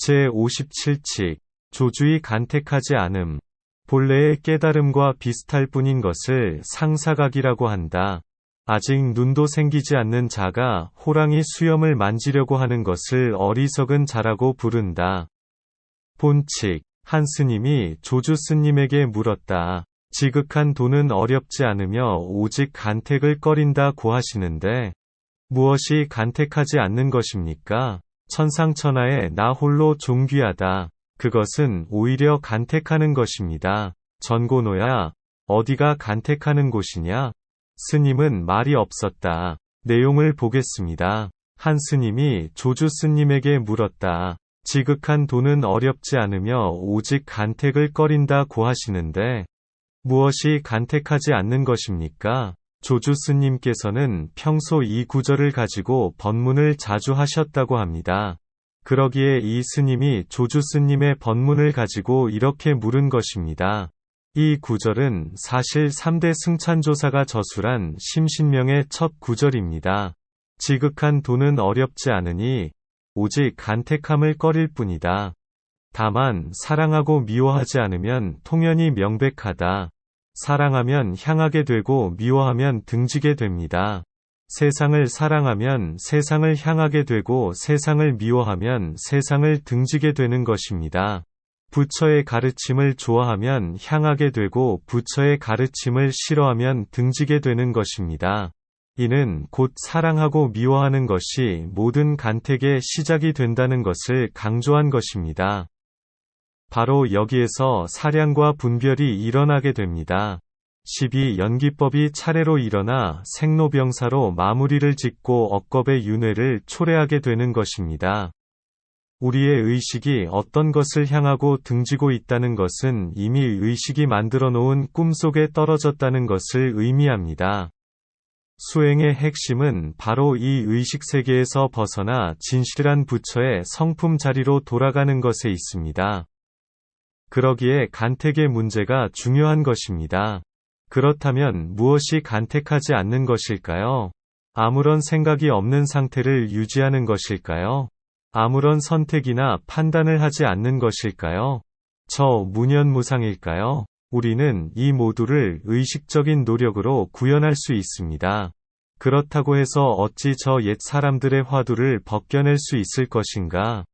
제57칙 조주의 간택하지 않음. 본래의 깨달음과 비슷할 뿐인 것을 상사각이라고 한다. 아직 눈도 생기지 않는 자가 호랑이 수염을 만지려고 하는 것을 어리석은 자라고 부른다. 본칙. 한 스님이 조주 스님에게 물었다. 지극한 돈은 어렵지 않으며 오직 간택을 꺼린다고 하시는데 무엇이 간택하지 않는 것입니까? 천상천하에 나 홀로 존귀하다. 그것은 오히려 간택하는 것입니다. 전고노야, 어디가 간택하는 곳이냐? 스님은 말이 없었다. 내용을 보겠습니다. 한 스님이 조주 스님에게 물었다. 지극한 돈은 어렵지 않으며 오직 간택을 꺼린다고 하시는데 무엇이 간택하지 않는 것입니까? 조주 스님께서는 평소 이 구절을 가지고 법문을 자주 하셨다고 합니다. 그러기에 이 스님이 조주 스님의 법문을 가지고 이렇게 물은 것입니다. 이 구절은 사실 3대 승찬조사가 저술한 심신명의 첫 구절입니다. 지극한 돈은 어렵지 않으니 오직 간택함을 꺼릴 뿐이다. 다만 사랑하고 미워하지 않으면 통연히 명백하다. 사랑하면 향하게 되고 미워하면 등지게 됩니다. 세상을 사랑하면 세상을 향하게 되고 세상을 미워하면 세상을 등지게 되는 것입니다. 부처의 가르침을 좋아하면 향하게 되고 부처의 가르침을 싫어하면 등지게 되는 것입니다. 이는 곧 사랑하고 미워하는 것이 모든 간택의 시작이 된다는 것을 강조한 것입니다. 바로 여기에서 사량과 분별이 일어나게 됩니다. 12연기법이 차례로 일어나 생로병사로 마무리를 짓고 억겁의 윤회를 초래하게 되는 것입니다. 우리의 의식이 어떤 것을 향하고 등지고 있다는 것은 이미 의식이 만들어 놓은 꿈속에 떨어졌다는 것을 의미합니다. 수행의 핵심은 바로 이 의식세계에서 벗어나 진실한 부처의 성품 자리로 돌아가는 것에 있습니다. 그러기에 간택의 문제가 중요한 것입니다. 그렇다면 무엇이 간택하지 않는 것일까요? 아무런 생각이 없는 상태를 유지하는 것일까요? 아무런 선택이나 판단을 하지 않는 것일까요? 저 무념무상일까요? 우리는 이 모두를 의식적인 노력으로 구현할 수 있습니다. 그렇다고 해서 어찌 저 옛 사람들의 화두를 벗겨낼 수 있을 것인가?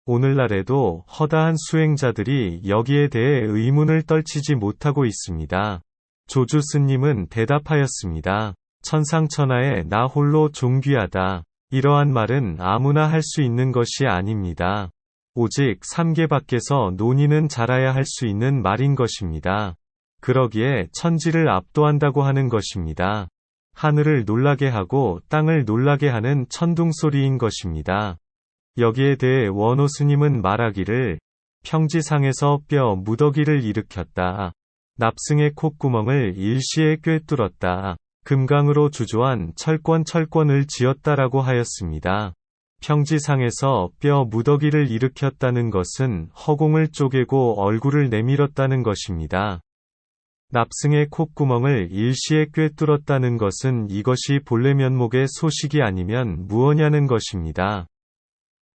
오늘날에도 허다한 수행자들이 여기에 대해 의문을 떨치지 못하고 있습니다. 조주 스님은 대답하였습니다. 천상천하에 나 홀로 존귀하다. 이러한 말은 아무나 할 수 있는 것이 아닙니다. 오직 삼계 밖에서 논의는 잘해야 할 수 있는 말인 것입니다. 그러기에 천지를 압도한다고 하는 것입니다. 하늘을 놀라게 하고 땅을 놀라게 하는 천둥소리인 것입니다. 여기에 대해 원호 스님은 말하기를 평지상에서 뼈 무더기를 일으켰다. 납승의 콧구멍을 일시에 꿰뚫었다. 금강으로 주조한 철권을 지었다라고 하였습니다. 평지상에서 뼈 무더기를 일으켰다는 것은 허공을 쪼개고 얼굴을 내밀었다는 것입니다. 납승의 콧구멍을 일시에 꿰뚫었다는 것은 이것이 본래 면목의 소식이 아니면 무엇냐는 것입니다.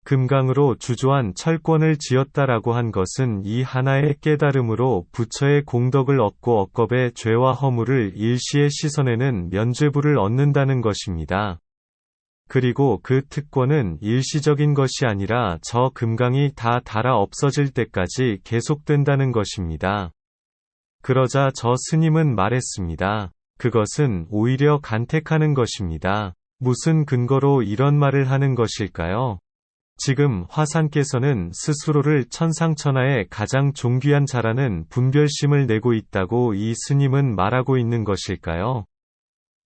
금강으로 주조한 철권을 지었다라고 한 것은 이 하나의 깨달음으로 부처의 공덕을 얻고 억겁의 죄와 허물을 일시에 씻어내는 면죄부를 얻는다는 것입니다. 그리고 그 특권은 일시적인 것이 아니라 저 금강이 다 닳아 없어질 때까지 계속된다는 것입니다. 그러자 저 스님은 말했습니다. 그것은 오히려 간택하는 것입니다. 무슨 근거로 이런 말을 하는 것일까요? 지금 화산께서는 스스로를 천상천하의 가장 존귀한 자라는 분별심을 내고 있다고 이 스님은 말하고 있는 것일까요?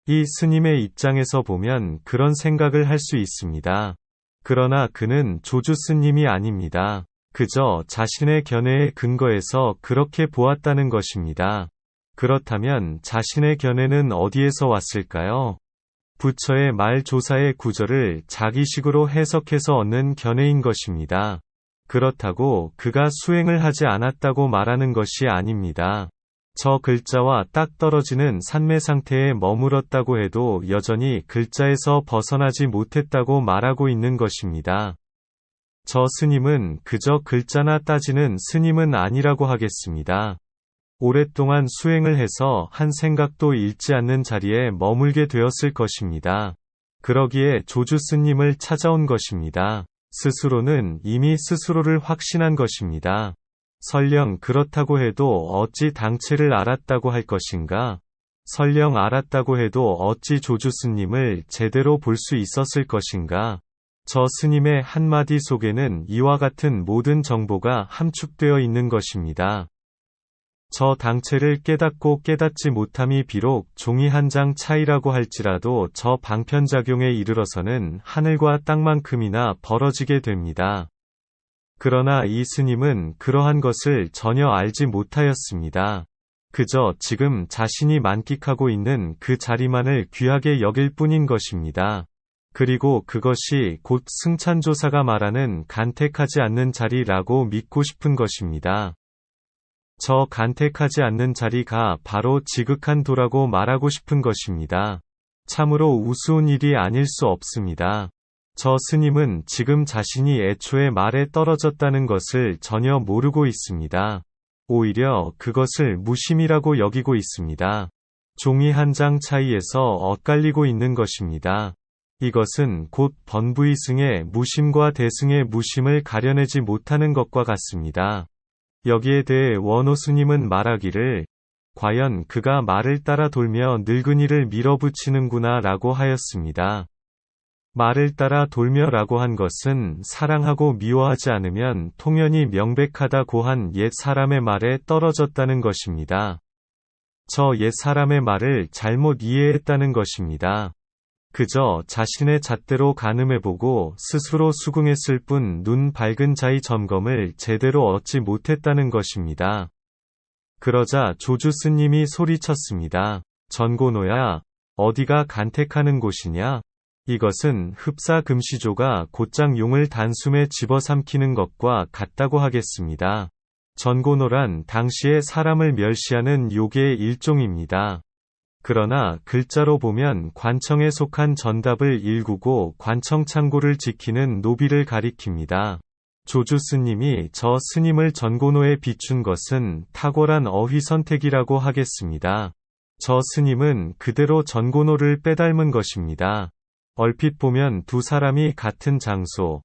이 스님의 입장에서 보면 그런 생각을 할 수 있습니다. 그러나 그는 조주 스님이 아닙니다. 그저 자신의 견해에 근거해서 그렇게 보았다는 것입니다. 그렇다면 자신의 견해는 어디에서 왔을까요? 부처의 말 조사의 구절을 자기식으로 해석해서 얻는 견해인 것입니다. 그렇다고 그가 수행을 하지 않았다고 말하는 것이 아닙니다. 저 글자와 딱 떨어지는 산매 상태에 머물었다고 해도 여전히 글자에서 벗어나지 못했다고 말하고 있는 것입니다. 저 스님은 그저 글자나 따지는 스님은 아니라고 하겠습니다. 오랫동안 수행을 해서 한 생각도 잃지 않는 자리에 머물게 되었을 것입니다. 그러기에 조주 스님을 찾아온 것입니다. 스스로는 이미 스스로를 확신한 것입니다. 설령 그렇다고 해도 어찌 당체를 알았다고 할 것인가? 설령 알았다고 해도 어찌 조주 스님을 제대로 볼 수 있었을 것인가? 저 스님의 한마디 속에는 이와 같은 모든 정보가 함축되어 있는 것입니다. 저 당체를 깨닫고 깨닫지 못함이 비록 종이 한 장 차이라고 할지라도 저 방편작용에 이르러서는 하늘과 땅만큼이나 벌어지게 됩니다. 그러나 이 스님은 그러한 것을 전혀 알지 못하였습니다. 그저 지금 자신이 만끽하고 있는 그 자리만을 귀하게 여길 뿐인 것입니다. 그리고 그것이 곧 승찬조사가 말하는 간택하지 않는 자리라고 믿고 싶은 것입니다. 저 간택하지 않는 자리가 바로 지극한 도라고 말하고 싶은 것입니다. 참으로 우스운 일이 아닐 수 없습니다. 저 스님은 지금 자신이 애초에 말에 떨어졌다는 것을 전혀 모르고 있습니다. 오히려 그것을 무심이라고 여기고 있습니다. 종이 한 장 차이에서 엇갈리고 있는 것입니다. 이것은 곧 번부이승의 무심과 대승의 무심을 가려내지 못하는 것과 같습니다. 여기에 대해 원호 스님은 말하기를 과연 그가 말을 따라 돌며 늙은이를 밀어붙이는구나 라고 하였습니다. 말을 따라 돌며 라고 한 것은 사랑하고 미워하지 않으면 통연히 명백하다고 한 옛 사람의 말에 떨어졌다는 것입니다. 저 옛 사람의 말을 잘못 이해했다는 것입니다. 그저 자신의 잣대로 가늠해보고 스스로 수긍했을 뿐 눈 밝은 자의 점검을 제대로 얻지 못했다는 것입니다. 그러자 조주 스님이 소리쳤습니다. 전고노야, 어디가 간택하는 곳이냐? 이것은 흡사 금시조가 곧장 용을 단숨에 집어삼키는 것과 같다고 하겠습니다. 전고노란 당시에 사람을 멸시하는 욕의 일종입니다. 그러나 글자로 보면 관청에 속한 전답을 일구고 관청 창고를 지키는 노비를 가리킵니다. 조주 스님이 저 스님을 전고노에 비춘 것은 탁월한 어휘 선택이라고 하겠습니다. 저 스님은 그대로 전고노를 빼닮은 것입니다. 얼핏 보면 두 사람이 같은 장소,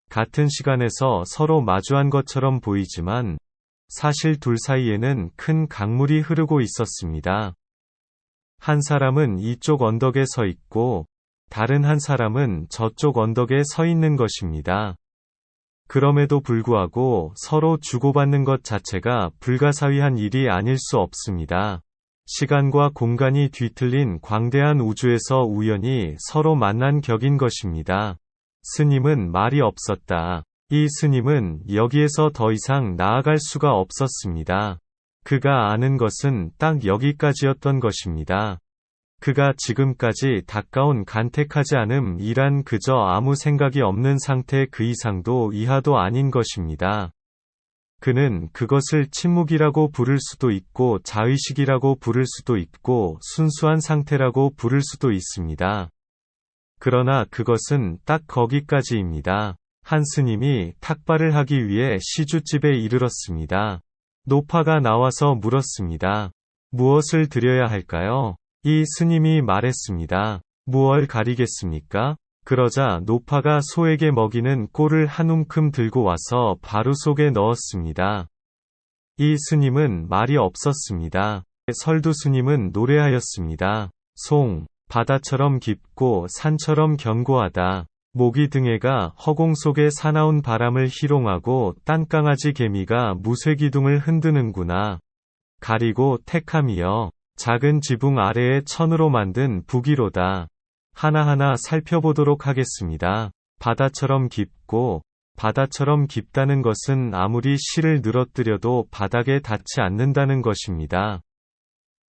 같은 시간에서 서로 마주한 것처럼 보이지만 사실 둘 사이에는 큰 강물이 흐르고 있었습니다. 한 사람은 이쪽 언덕에 서 있고 다른 한 사람은 저쪽 언덕에 서 있는 것입니다. 그럼에도 불구하고 서로 주고받는 것 자체가 불가사의한 일이 아닐 수 없습니다. 시간과 공간이 뒤틀린 광대한 우주에서 우연히 서로 만난 격인 것입니다. 스님은 말이 없었다. 이 스님은 여기에서 더 이상 나아갈 수가 없었습니다. 그가 아는 것은 딱 여기까지였던 것입니다. 그가 지금까지 닦아온 간택하지 않음이란 그저 아무 생각이 없는 상태 그 이상도 이하도 아닌 것입니다. 그는 그것을 침묵이라고 부를 수도 있고 자의식이라고 부를 수도 있고 순수한 상태라고 부를 수도 있습니다. 그러나 그것은 딱 거기까지입니다. 한 스님이 탁발을 하기 위해 시주집에 이르렀습니다. 노파가 나와서 물었습니다. 무엇을 드려야 할까요? 이 스님이 말했습니다. 무얼 가리겠습니까? 그러자 노파가 소에게 먹이는 꼴을 한 움큼 들고 와서 바루 속에 넣었습니다. 이 스님은 말이 없었습니다. 설두 스님은 노래하였습니다. 송, 바다처럼 깊고 산처럼 견고하다. 모기 등해가 허공 속에 사나운 바람을 희롱하고 딴강아지 개미가 무쇠기둥을 흔드는구나. 가리고 택함이여. 작은 지붕 아래에 천으로 만든 부기로다. 하나하나 살펴보도록 하겠습니다. 바다처럼 깊고, 바다처럼 깊다는 것은 아무리 실을 늘어뜨려도 바닥에 닿지 않는다는 것입니다.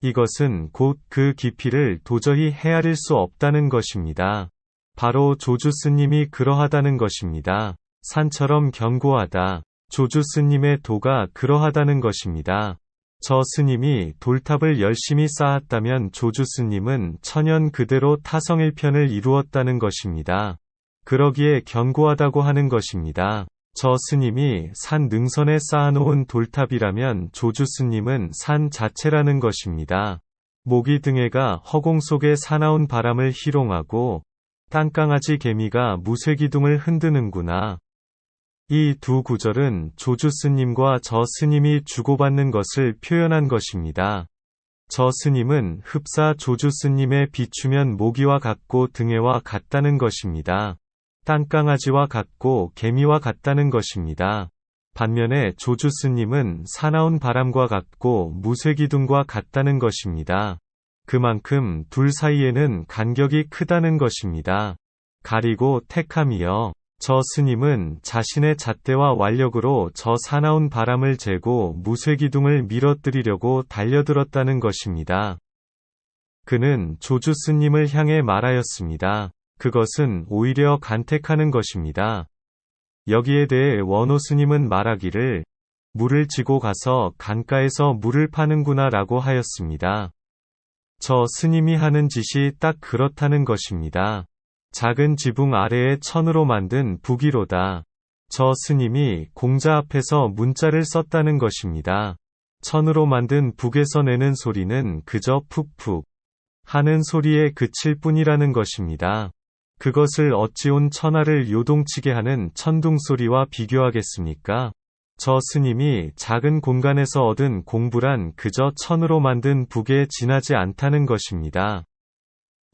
이것은 곧 그 깊이를 도저히 헤아릴 수 없다는 것입니다. 바로 조주 스님이 그러하다는 것입니다. 산처럼 견고하다. 조주 스님의 도가 그러하다는 것입니다. 저 스님이 돌탑을 열심히 쌓았다면 조주 스님은 천연 그대로 타성일편을 이루었다는 것입니다. 그러기에 견고하다고 하는 것입니다. 저 스님이 산 능선에 쌓아놓은 돌탑이라면 조주 스님은 산 자체라는 것입니다. 모기 등해가 허공 속에 사나운 바람을 희롱하고 땅강아지 개미가 무쇠기둥을 흔드는구나. 이 두 구절은 조주 스님과 저 스님이 주고받는 것을 표현한 것입니다. 저 스님은 흡사 조주 스님에 비추면 모기와 같고 등해와 같다는 것입니다. 땅강아지와 같고 개미와 같다는 것입니다. 반면에 조주 스님은 사나운 바람과 같고 무쇠기둥과 같다는 것입니다. 그만큼 둘 사이에는 간격이 크다는 것입니다. 가리고 택함이여. 저 스님은 자신의 잣대와 완력으로 저 사나운 바람을 재고 무쇠기둥을 밀어뜨리려고 달려들었다는 것입니다. 그는 조주 스님을 향해 말하였습니다. 그것은 오히려 간택하는 것입니다. 여기에 대해 원호 스님은 말하기를 물을 지고 가서 강가에서 물을 파는구나 라고 하였습니다. 저 스님이 하는 짓이 딱 그렇다는 것입니다. 작은 지붕 아래에 천으로 만든 북이로다. 저 스님이 공자 앞에서 문자를 썼다는 것입니다. 천으로 만든 북에서 내는 소리는 그저 푹푹 하는 소리에 그칠 뿐이라는 것입니다. 그것을 어찌 온 천하를 요동치게 하는 천둥소리와 비교하겠습니까? 저 스님이 작은 공간에서 얻은 공부란 그저 천으로 만든 북에 지나지 않다는 것입니다.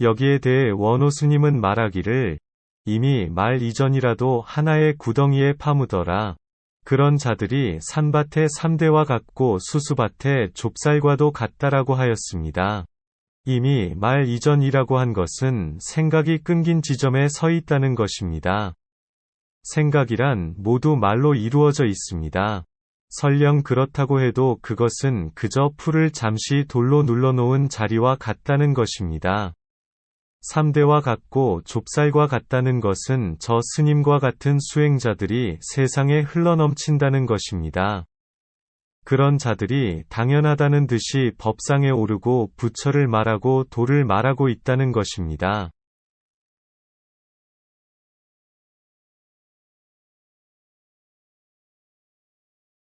여기에 대해 원호 스님은 말하기를 이미 말 이전이라도 하나의 구덩이에 파묻어라. 그런 자들이 산밭의 삼대와 같고 수수밭의 좁쌀과도 같다라고 하였습니다. 이미 말 이전이라고 한 것은 생각이 끊긴 지점에 서 있다는 것입니다. 생각이란 모두 말로 이루어져 있습니다. 설령 그렇다고 해도 그것은 그저 풀을 잠시 돌로 눌러놓은 자리와 같다는 것입니다. 삼대와 같고 좁쌀과 같다는 것은 저 스님과 같은 수행자들이 세상에 흘러넘친다는 것입니다. 그런 자들이 당연하다는 듯이 법상에 오르고 부처를 말하고 도를 말하고 있다는 것입니다.